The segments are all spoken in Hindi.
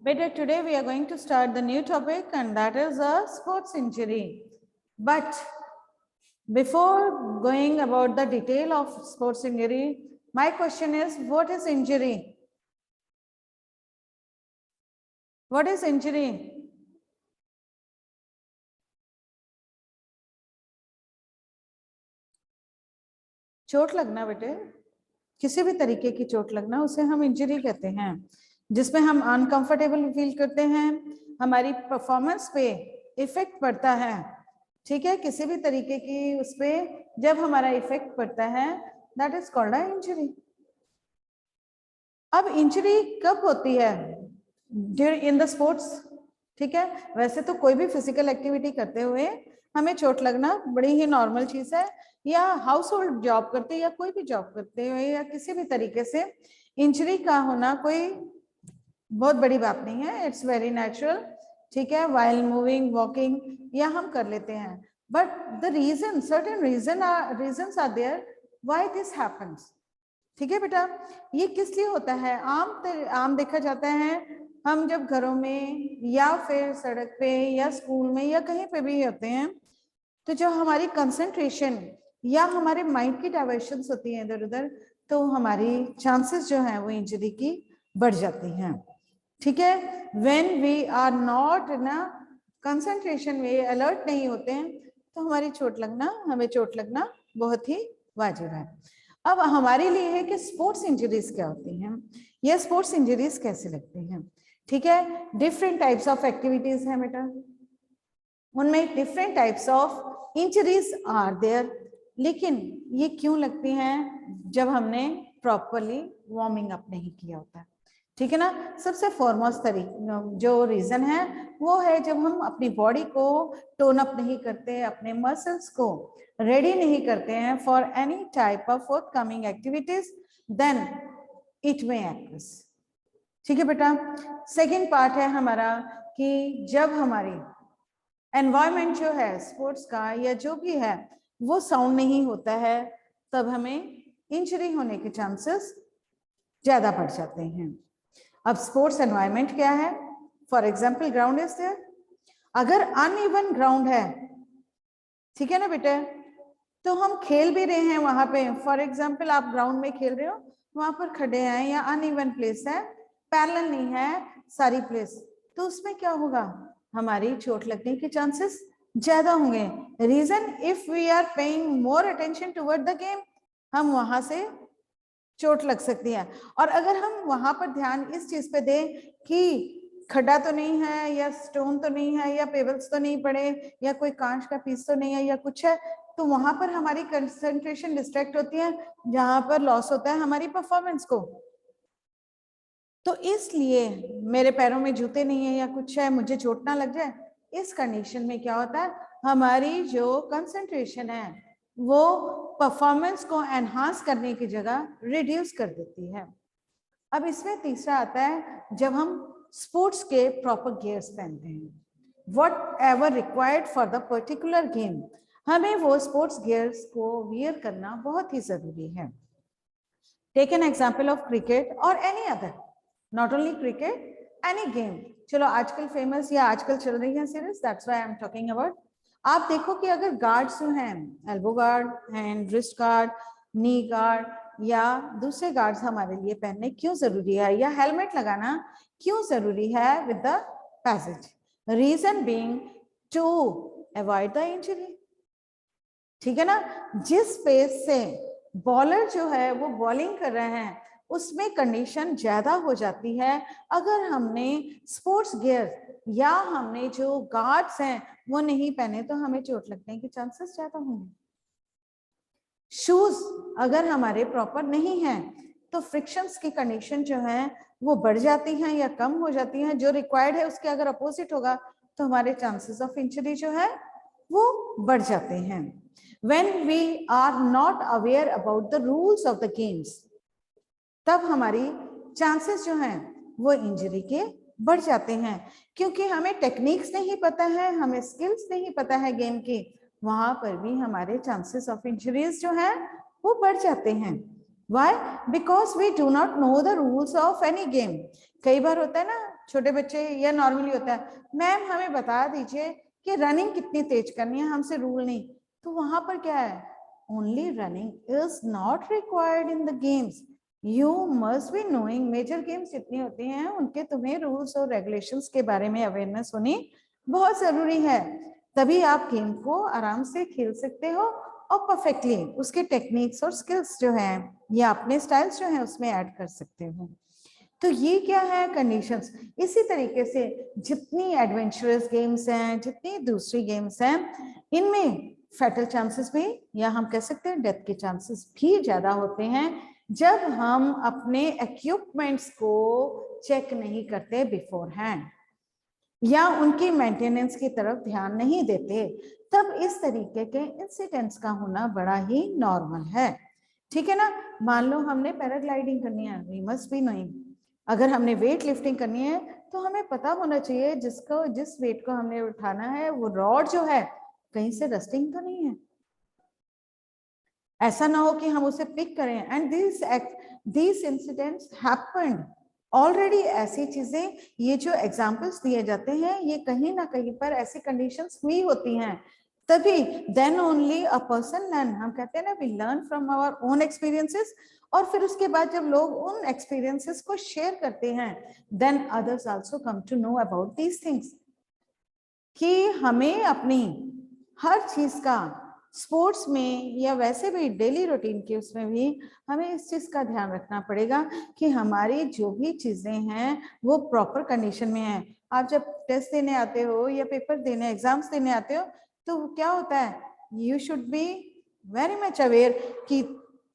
Beta, today we are going to start the new topic, and that is a sports injury. But before going about the detail of sports injury, my question is, what is injury? What is injury? चोट लगना बेटे, किसी भी तरीके की चोट लगना उसे हम इंजरी कहते हैं, जिसमें हम अनकंफर्टेबल फील करते हैं, हमारी परफॉर्मेंस पे इफेक्ट पड़ता है। ठीक है, किसी भी तरीके की उस पे जब हमारा इफेक्ट पड़ता है, that is called a injury. अब इंजरी कब होती है? In the sports. ठीक है, वैसे तो कोई भी फिजिकल एक्टिविटी करते हुए हमें चोट लगना बड़ी ही नॉर्मल चीज है, या हाउस होल्ड जॉब करते या कोई भी जॉब करते हुए या किसी भी तरीके से इंजरी का होना कोई बहुत बड़ी बात नहीं है, इट्स वेरी नेचुरल। ठीक है, वाइल मूविंग, वॉकिंग, या हम कर लेते हैं, but the reason, certain reasons are there why this happens. ठीक है बेटा, ये किस लिए होता है? आम देखा जाता है, हम जब घरों में या फिर सड़क पे या स्कूल में या कहीं पे भी होते हैं, तो जो हमारी कंसंट्रेशन या हमारे माइंड की डाइवर्शंस होती हैं इधर उधर, तो हमारी चांसेस जो है वो इंजरी की बढ़ जाती हैं। ठीक है, when we are not in a concentration में, अलर्ट नहीं होते हैं, तो हमें चोट लगना बहुत ही वाजिब है। अब हमारे लिए है कि स्पोर्ट्स इंजरीज क्या होती हैं, या स्पोर्ट्स इंजरीज कैसे लगती हैं। ठीक है, डिफरेंट टाइप्स ऑफ एक्टिविटीज हैं बेटा, उनमें different types of injuries are there, लेकिन ये क्यों लगती हैं? जब हमने प्रॉपरली वार्मिंग अप नहीं किया होता है। ठीक है ना, सबसे फॉरमोस्ट जो रीजन है वो है जब हम अपनी बॉडी को टोन अप नहीं करते, अपने मसल्स को रेडी नहीं करते हैं for any type of forthcoming activities, then it may ex. ठीक है बेटा, सेकेंड पार्ट है हमारा कि जब हमारी एनवायरमेंट जो है स्पोर्ट्स का या जो भी है वो साउंड नहीं होता है, तब हमें इंजरी होने के चांसेस ज्यादा बढ़ जाते हैं। अब स्पोर्ट्स एनवायरमेंट क्या है? For example, ground is there. अगर अनइवन ग्राउंड है, ठीक है ना बेटे, तो हम खेल भी रहे हैं वहां पे, फॉर एग्जाम्पल आप ग्राउंड में खेल रहे हो, वहां पर खड़े हैं या अनइवन प्लेस है, पैरेलल नहीं है सारी प्लेस, तो उसमें क्या होगा? हमारी चोट लगने के चांसेस ज्यादा होंगे। Reason, if we are paying more attention toward the game, हम वहां से चोट लग सकती है। और अगर हम वहां पर ध्यान इस चीज पे दें कि खड्डा तो नहीं है, या स्टोन तो नहीं है, या पेबल्स तो नहीं पड़े, या कोई कांच का पीस तो नहीं है, या कुछ है, तो वहां पर हमारी कंसंट्रेशन डिस्ट्रैक्ट होती है, जहां पर लॉस होता है हमारी परफॉर्मेंस को। तो इसलिए मेरे पैरों में जूते नहीं है या कुछ है, मुझे चोट ना लग जाए, इस कंडीशन में क्या होता है, हमारी जो कंसंट्रेशन है वो परफॉर्मेंस को एनहांस करने की जगह रिड्यूस कर देती है। अब इसमें तीसरा आता है जब हम स्पोर्ट्स के प्रॉपर गियर्स पहनते हैं, what ever required for the particular game, हमें वो स्पोर्ट्स गियर्स को वियर करना बहुत ही जरूरी है। Take an example of cricket और any other, not only cricket, any game. चलो आजकल फेमस या आजकल चल रही है series, that's why I am talking about. आप देखो कि अगर गार्ड्स जो हैं, elbow guard, hand wrist guard, knee guard या दूसरे गार्ड्स हमारे लिए पहनने क्यों जरूरी है, या हेलमेट लगाना क्यों जरूरी है with the passage? Reason being to avoid the injury. ठीक है ना, जिस स्पेस से बॉलर जो है वो बॉलिंग कर रहे हैं उसमें कंडीशन ज्यादा हो जाती है, अगर हमने स्पोर्ट्स गियर या हमने जो गार्ड्स हैं वो नहीं पहने, तो हमें चोट लगने के चांसेस ज्यादा होंगे। शूज अगर हमारे प्रॉपर नहीं है, तो फ्रिक्शंस की कंडीशन जो है वो बढ़ जाती हैं या कम हो जाती हैं, जो रिक्वायर्ड है उसके अगर अपोजिट होगा तो हमारे चांसेस ऑफ इंजरी जो है वो बढ़ जाते हैं। When we are not aware about the rules of the games, तब हमारी चांसेस जो हैं वो इंजरी के बढ़ जाते हैं, क्योंकि हमें टेक्निक्स नहीं पता है, हमें स्किल्स नहीं पता है गेम की, वहां पर भी हमारे चांसेस ऑफ इंजरीज जो हैं वो बढ़ जाते हैं। Why? Because we do not know the rules of any game. कई बार होता है ना छोटे बच्चे या नॉर्मली होता है, मैम हमें बता दीजिए कि रनिंग कितनी तेज करनी है, हमसे रूल नहीं। तो वहां पर क्या है, only running is not required in the games, you must be knowing. Major games जितनी होती हैं उनके तुम्हें रूल्स और रेगुलेशंस के बारे में अवेयरनेस होनी बहुत जरूरी है, तभी आप गेम को आराम से खेल सकते हो और परफेक्टली उसके टेक्निक्स और स्किल्स जो हैं या अपने स्टाइल्स जो हैं उसमें ऐड कर सकते हो। तो ये क्या है, कंडीशंस। इसी तरीके से जितनी एडवेंचरस गेम्स हैं, जितनी दूसरी गेम्स हैं, इनमें फैटल चांसेस भी या हम कह सकते हैं डेथ के चांसेस भी ज्यादा होते हैं जब हम अपने इक्विपमेंट्स को चेक नहीं करते बिफोर हैंड या उनकी मेंटेनेंस की तरफ ध्यान नहीं देते, तब इस तरीके के इंसिडेंट्स का होना बड़ा ही नॉर्मल है। ठीक है ना। मान लो हमने पैराग्लाइडिंग करनी है, वी मस्ट बी नोइंग। अगर हमने वेट लिफ्टिंग करनी है तो हमें पता होना चाहिए जिस वेट को हमने उठाना है वो रॉड जो है कहीं से रस्टिंग तो नहीं है, ऐसा ना हो कि हम उसे पिक करें। And these incidents happened already. ऐसी चीजें, ये जो एग्जाम्पल्स दिए जाते हैं ये कहीं ना कहीं पर ऐसी कंडीशंस हुई होती हैं, तभी then only a person learn. हम कहते हैं ना, we learn from our own experiences, और फिर उसके बाद जब लोग उन एक्सपीरियंसेस को शेयर करते हैं, then others also come to know about these things, कि हमें अपनी हर चीज का स्पोर्ट्स में या वैसे भी डेली रूटीन के उसमें भी हमें इस चीज का ध्यान रखना पड़ेगा कि हमारी जो भी चीजें हैं वो प्रॉपर कंडीशन में है। आप जब टेस्ट देने आते हो या पेपर देने, एग्जाम्स देने आते हो, तो क्या होता है, you should be very much aware कि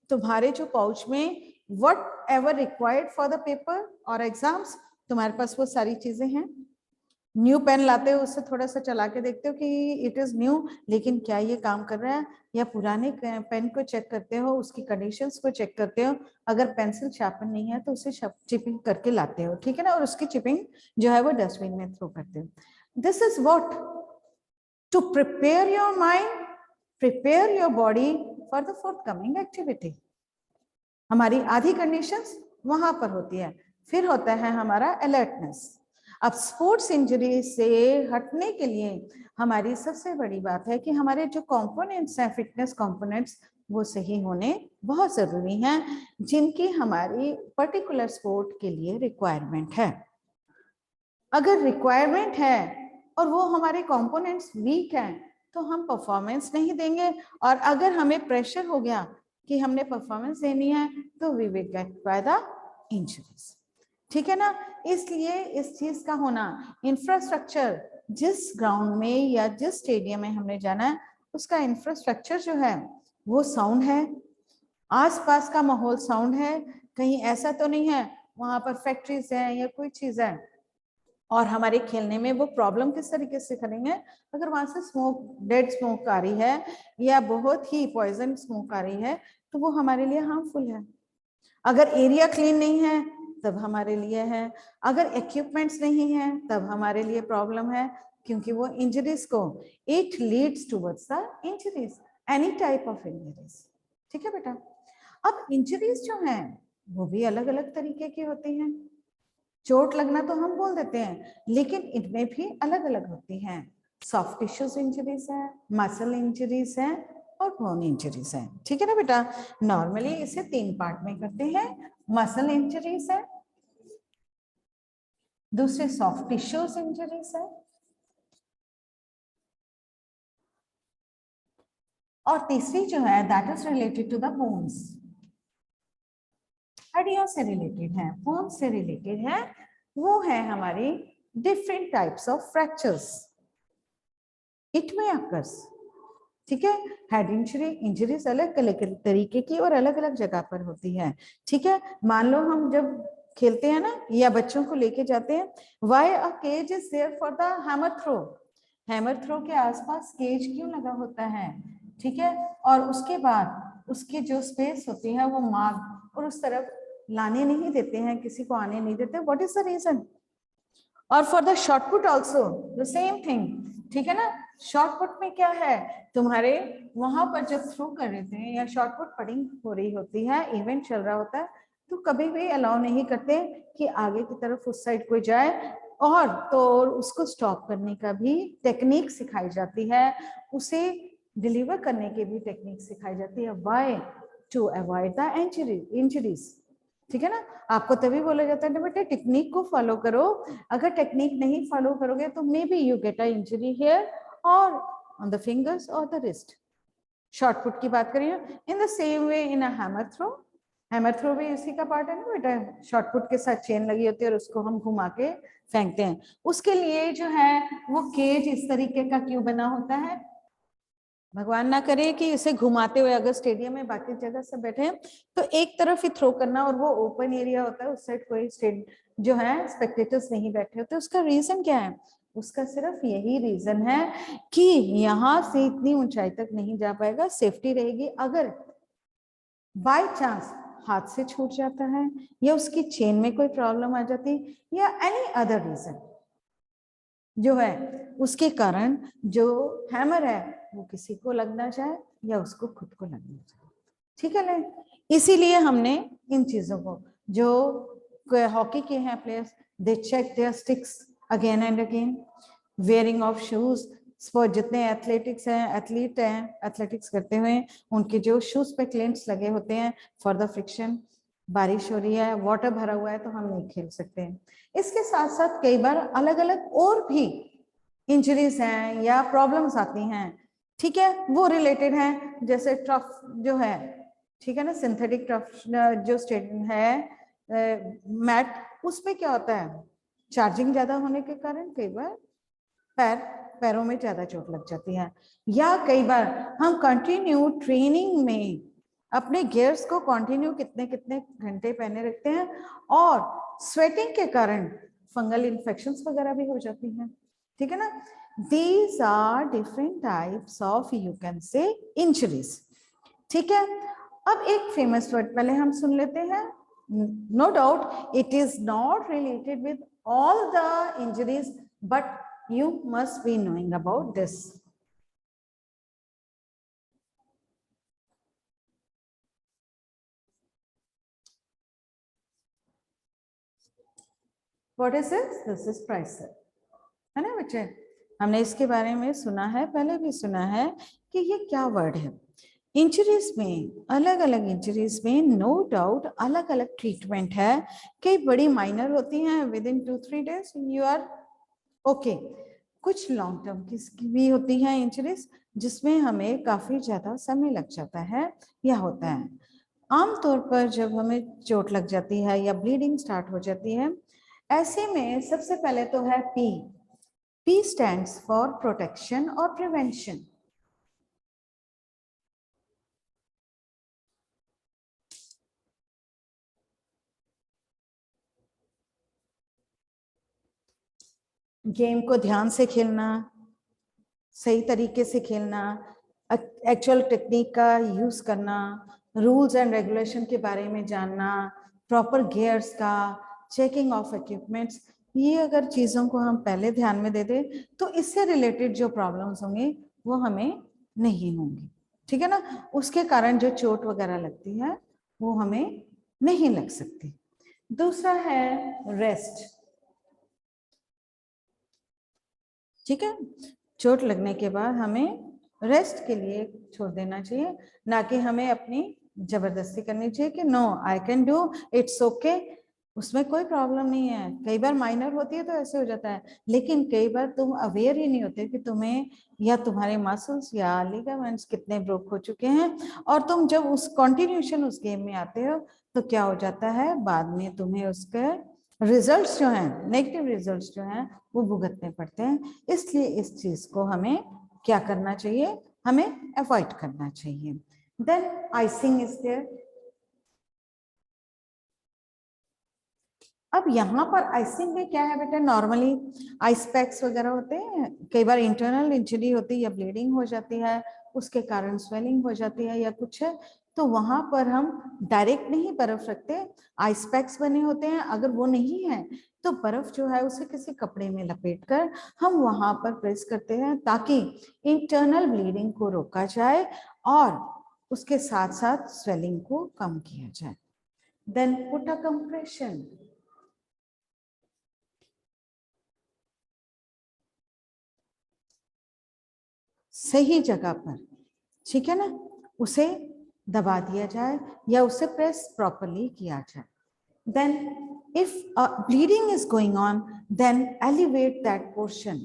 तुम्हारे जो पाउच में what ever required for the paper और एग्जाम्स, तुम्हारे पास वो सारी चीजें हैं। न्यू पेन लाते हो, उससे थोड़ा सा चला के देखते हो कि इट इज न्यू, लेकिन क्या ये काम कर रहा है, या पुराने पेन को चेक करते हो, उसकी कंडीशंस को चेक करते हो। अगर पेंसिल शार्पन नहीं है तो उसे चिपिंग करके लाते हो, ठीक है ना, और उसकी चिपिंग जो है वो डस्टबिन में थ्रो करते हो। This is what to prepare your mind, prepare your body for the forthcoming activity. हमारी आधी कंडीशंस वहां पर होती है। फिर होता है हमारा अलर्टनेस। अब स्पोर्ट्स इंजरी से हटने के लिए हमारी सबसे बड़ी बात है कि हमारे जो कंपोनेंट्स हैं, फिटनेस कंपोनेंट्स, वो सही होने बहुत जरूरी हैं, जिनकी हमारी पर्टिकुलर स्पोर्ट के लिए रिक्वायरमेंट है। अगर रिक्वायरमेंट है और वो हमारे कंपोनेंट्स वीक हैं तो हम परफॉर्मेंस नहीं देंगे, और अगर हमें प्रेशर हो गया कि हमने परफॉर्मेंस देनी है तो we will get by the injuries. ठीक है ना। इसलिए इस चीज का होना, इंफ्रास्ट्रक्चर, जिस ग्राउंड में या जिस स्टेडियम में हमने जाना है उसका इंफ्रास्ट्रक्चर जो है वो साउंड है, आसपास का माहौल साउंड है, कहीं ऐसा तो नहीं है वहां पर फैक्ट्रीज है या कोई चीज है और हमारे खेलने में वो प्रॉब्लम किस तरीके से करेंगे। अगर वहां से स्मोक, डेड स्मोक आ रही है या बहुत ही पॉइजन स्मोक आ रही है तो वो हमारे लिए हार्मफुल है। अगर एरिया क्लीन नहीं है तब हमारे लिए है, अगर इक्विपमेंट्स नहीं है तब हमारे लिए प्रॉब्लम है, क्योंकि वो इंजरीज को, it leads towards the injuries, any type of injuries. ठीक है बेटा। अब इंजरीज जो हैं वो भी अलग अलग तरीके की होती हैं। चोट लगना तो हम बोल देते हैं, लेकिन इनमें भी अलग अलग होती हैं। सॉफ्ट टिश्यूज इंजरीज है, मसल इंजरीज है और बोन इंजरीज है। ठीक है ना बेटा। नॉर्मली इसे 3 पार्ट में करते हैं। मसल इंजरीज है, दूसरे सॉफ्ट टिश्यूज इंजरीज है, और तीसरी जो है that is related to the bones, हड्डियों से रिलेटेड है, बोन से रिलेटेड है। वो है हमारी different types of fractures, it में अकर्स। ठीक है। हेड इंजरी, इंजरीज अलग अलग तरीके की और अलग अलग जगह पर होती है। ठीक है। मान लो हम जब खेलते हैं ना या बच्चों को लेके जाते हैं, why a cage is there for the hammer throw. Hammer throw के आसपास केज क्यों लगा होता है, ठीक है, और उसके बाद उसकी जो स्पेस होती है वो मार्क और उस तरफ लाने नहीं देते हैं, किसी को आने नहीं देते। What is the reason. और for the shot put also the same thing. ठीक है ना। शॉर्ट पुट में क्या है, तुम्हारे वहां पर जब थ्रो कर रहे थे या शॉर्ट पुट पटिंग हो रही होती है, इवेंट चल रहा होता है, तो कभी भी अलाउ नहीं करते कि आगे की तरफ उस साइड कोई जाए, और तो उसको स्टॉप करने का भी टेक्निक सिखाई जाती है, उसे डिलीवर करने की भी टेक्निक सिखाई जाती है। Why? To avoid the injuries. ठीक है ना, आपको तभी बोला जाता है ना बेटे टेक्निक को फॉलो करो, अगर टेक्निक नहीं फॉलो करोगे तो may be you get a injury here और ऑन द फिंगर्स और द रिस्ट। शॉर्टपुट की बात करिए, in the same way in a hammer throw, hammer throw भी इसी का पार्ट है ना बेटा, शॉर्टपुट के साथ चेन लगी होती है और उसको हम घुमा के फेंकते हैं। उसके लिए जो है वो केज इस तरीके का क्यों बना होता है, भगवान ना करे कि इसे घुमाते हुए अगर स्टेडियम में बाकी जगह सब बैठे हैं तो एक तरफ ही थ्रो करना और वो ओपन एरिया होता है, उस साइड कोई जो है स्पेक्टेटर्स नहीं बैठे होते। उसका रीजन क्या है? उसका सिर्फ यही रीजन है कि यहाँ से इतनी ऊंचाई तक नहीं जा पाएगा, सेफ्टी रहेगी। अगर बाय चांस हाथ से छूट जाता है या उसकी चेन में कोई प्रॉब्लम आ जाती या एनी अदर रीजन जो है उसके कारण जो हैमर है वो किसी को लगना चाहे या उसको खुद को लगना चाहे। ठीक है ना, इसीलिए हमने इन चीजों को, जो हॉकी के हैं players, they check their sticks again and again, wearing off shoes. Sport जितने एथलेटिक्स हैं, एथलीट हैं, एथलेटिक्स करते हुए उनके जो शूज पे क्लेंट्स लगे होते हैं फॉर द फ्रिक्शन। बारिश हो रही है, वाटर भरा हुआ है तो हम नहीं खेल सकते हैं। इसके साथ साथ कई बार अलग अलग और भी इंजरीज हैं या प्रॉब्लम्स आती हैं, ठीक है, वो रिलेटेड हैं, जैसे टर्फ जो है, ठीक है ना, सिंथेटिक टर्फ जो स्टेट है मैट, उसमें क्या होता है, चार्जिंग ज्यादा होने के कारण कई बार पैरों में ज्यादा चोट लग जाती है। या कई बार हम कंटिन्यू ट्रेनिंग में अपने गियर्स को कंटिन्यू कितने कितने घंटे पहने रखते हैं और स्वेटिंग के कारण फंगल इन्फेक्शंस वगैरह भी हो जाती हैं। ठीक है ना, these are different types of you can say injuries. ठीक है, अब एक फेमस वर्ड पहले हम सुन लेते हैं। No doubt it is not related with all the injuries but you must be knowing about this. What is this? This is pricer, है ना बच्चे, हमने इसके बारे में सुना है, पहले भी सुना है कि ये क्या वर्ड है। इंजरीज में, अलग अलग इंजरीज में नो डाउट अलग अलग ट्रीटमेंट है, कई बड़ी माइनर होती हैं, with in 2-3 days you are okay. कुछ लॉन्ग टर्म की भी होती हैं इंजरीज जिसमें हमें काफी ज्यादा समय लग जाता है या होता है। आमतौर पर जब हमें चोट लग जाती है या ब्लीडिंग स्टार्ट हो जाती है, ऐसे में सबसे पहले तो है P. P stands for protection और प्रिवेंशन। गेम को ध्यान से खेलना, सही तरीके से खेलना, एक्चुअल टेक्निक का यूज करना, रूल्स एंड रेगुलेशन के बारे में जानना, प्रॉपर गियर्स का, चेकिंग ऑफ इक्विपमेंट्स, ये अगर चीजों को हम पहले ध्यान में दे दें तो इससे रिलेटेड जो प्रॉब्लम्स होंगी वो हमें नहीं होंगी। ठीक है ना, उसके कारण जो चोट वगैरह लगती है वो हमें नहीं लग सकती। दूसरा है रेस्ट। ठीक है, चोट लगने के बाद हमें रेस्ट के लिए छोड़ देना चाहिए, ना कि हमें अपनी जबरदस्ती करनी चाहिए कि no I can do it's okay, उसमें कोई प्रॉब्लम नहीं है। कई बार माइनर होती है तो ऐसे हो जाता है, लेकिन कई बार तुम अवेयर ही नहीं होते कि तुम्हें या तुम्हारे मसल्स या लिगामेंट्स कितने ब्रोक हो चुके हैं, और तुम जब उस कंटिन्यूएशन उस गेम में आते हो तो क्या हो जाता है, बाद में तुम्हें उसके रिजल्ट्स जो हैं, नेगेटिव रिजल्ट्स जो हैं वो भुगतने पड़ते हैं। इसलिए इस चीज को हमें क्या करना चाहिए, हमें अवॉइड करना चाहिए। Then icing is there. अब यहाँ पर आइसिंग में क्या है बेटा, नॉर्मली आइस पैक्स वगैरह होते हैं, कई बार इंटरनल इंजरी होती है या ब्लीडिंग हो जाती है, उसके कारण स्वेलिंग हो जाती है या कुछ है, तो वहां पर हम डायरेक्ट नहीं बर्फ रखते, आइस पैक्स बने होते हैं। अगर वो नहीं है तो बर्फ जो है उसे किसी कपड़े में लपेट कर हम वहां पर प्रेस करते हैं ताकि इंटरनल ब्लीडिंग को रोका जाए और उसके साथ साथ स्वेलिंग को कम किया जाए। Then put a compression. सही जगह पर, ठीक है ना, उसे दबा दिया जाए या उसे प्रेस प्रॉपरली किया जाए। Then if bleeding is going on, then elevate that portion.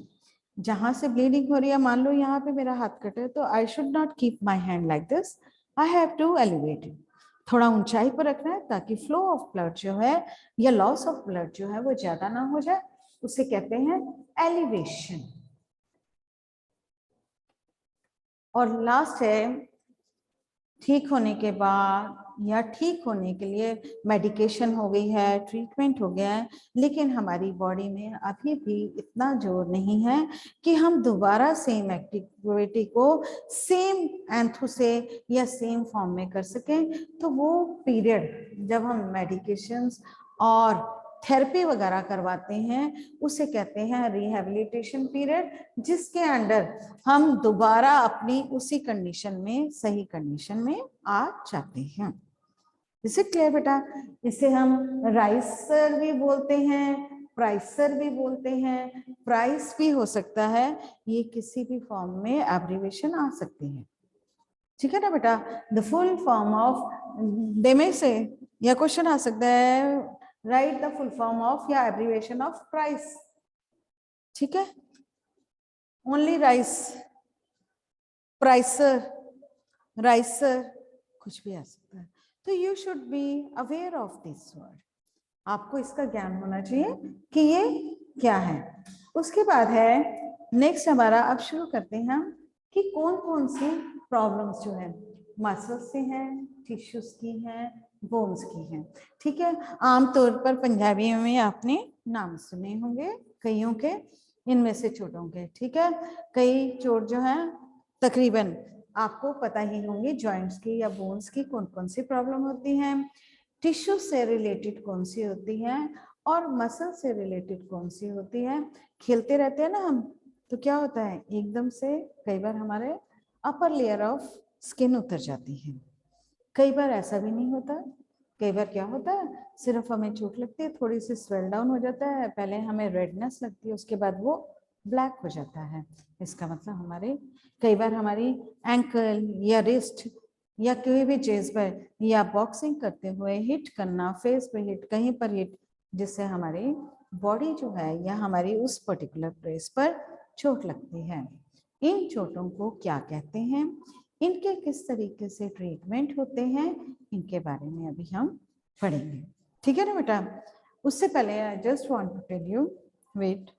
जहां से ब्लीडिंग हो रही है, मान लो यहाँ पे मेरा हाथ कटे, तो I should not keep my hand like this, I have to elevate it, थोड़ा ऊंचाई पर रखना है ताकि फ्लो ऑफ ब्लड जो है या लॉस ऑफ ब्लड जो है वो ज्यादा ना हो जाए, उसे कहते हैं एलिवेशन। और लास्ट है, ठीक होने के बाद या ठीक होने के लिए मेडिकेशन हो गई है, ट्रीटमेंट हो गया है, लेकिन हमारी बॉडी में अभी भी इतना जोर नहीं है कि हम दोबारा सेम एक्टिविटी को सेम एंथो से या सेम फॉर्म में कर सकें। तो वो पीरियड जब हम मेडिकेशंस और थेरेपी वगैरह करवाते हैं उसे कहते हैं रिहैबिलिटेशन पीरियड, जिसके अंडर हम दोबारा अपनी उसी कंडीशन में, सही कंडीशन में आ जाते हैं। इसे क्लियर बेटा? इसे हम राइसर भी बोलते हैं, प्राइसर भी बोलते हैं, प्राइस भी हो सकता है, ये किसी भी फॉर्म में एब्रिविएशन आ सकती है, ठीक है ना बेटा? द फुल फॉर्म ऑफ दे में से या क्वेश्चन आ सकता है, right the full form of या एब्रिविएशन ऑफ प्राइस, ठीक है? ओनली राइस, प्राइसर, राइसर, कुछ भी आ सकता है। तो you should be aware of this word, आपको इसका ज्ञान होना चाहिए कि ये क्या है। उसके बाद है नेक्स्ट हमारा, अब शुरू करते हैं हम कि कौन कौन सी प्रॉब्लम्स जो है मसल्स से हैं, टिश्यूज की हैं, बोन्स की हैं, ठीक है? आमतौर पर पंजाबी में आपने नाम सुने होंगे कईयों के, इनमें से चोटों के, ठीक है? कई चोट जो है तकरीबन आपको पता ही होंगी, जॉइंट्स की या बोन्स की कौन कौन सी प्रॉब्लम होती हैं, टिश्यू से रिलेटेड कौन सी होती है और मसल से रिलेटेड कौन सी होती है। खेलते रहते हैं ना हम, तो क्या होता है एकदम से कई बार हमारे अपर लेयर ऑफ स्किन उतर जाती है, कई बार ऐसा भी नहीं होता, कई बार क्या होता है सिर्फ हमें चोट लगती है, थोड़ी सी स्वेल डाउन हो जाता है, पहले हमें रेडनेस लगती है, उसके बाद वो ब्लैक हो जाता है। इसका मतलब हमारे कई बार हमारी एंकल या रिस्ट या कोई भी चीज पर या बॉक्सिंग करते हुए हिट करना, फेस पे हिट, कहीं पर हिट, जिससे हमारी बॉडी जो है या हमारी उस पर्टिकुलर प्लेस पर चोट लगती है। इन चोटों को क्या कहते हैं, इनके किस तरीके से ट्रीटमेंट होते हैं, इनके बारे में अभी हम पढ़ेंगे, ठीक है ना बेटा? उससे पहले I just want to tell you, wait,